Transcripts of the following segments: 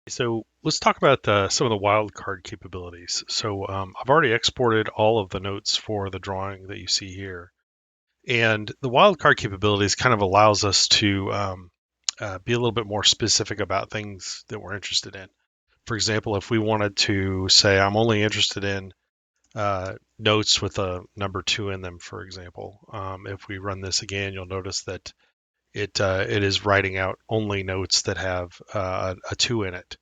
So let's talk about some of the wildcard capabilities. So I've already exported all of the notes for the drawing that you see here. And the wildcard capabilities kind of allows us to be a little bit more specific about things that we're interested in. For example, if we wanted to say, I'm only interested in notes with a number two in them, for example, if we run this again, you'll notice that it is writing out only notes that have a two in it.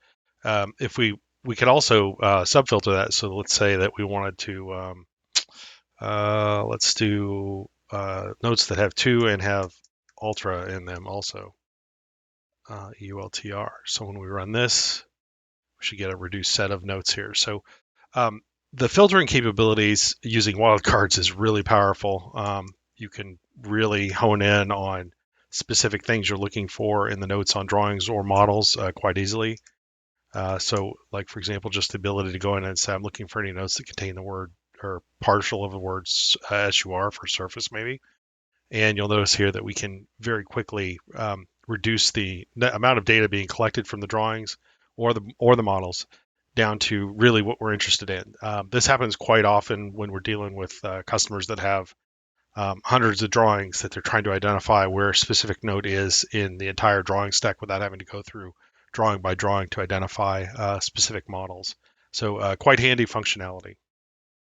If we could also subfilter that. So let's say that we wanted to let's do notes that have two and have ultra in them also. EULTR. So when we run this, we should get a reduced set of notes here. So um, the filtering capabilities using wildcards is really powerful. You can really hone in on specific things you're looking for in the notes on drawings or models quite easily. So, like for example, just the ability to go in and say, I'm looking for any notes that contain the word or partial of the words SUR for surface, maybe. And you'll notice here that we can very quickly reduce the amount of data being collected from the drawings or the models down to really what we're interested in. This happens quite often when we're dealing with customers that have hundreds of drawings that they're trying to identify where a specific note is in the entire drawing stack without having to go through drawing by drawing to identify specific models. So quite handy functionality.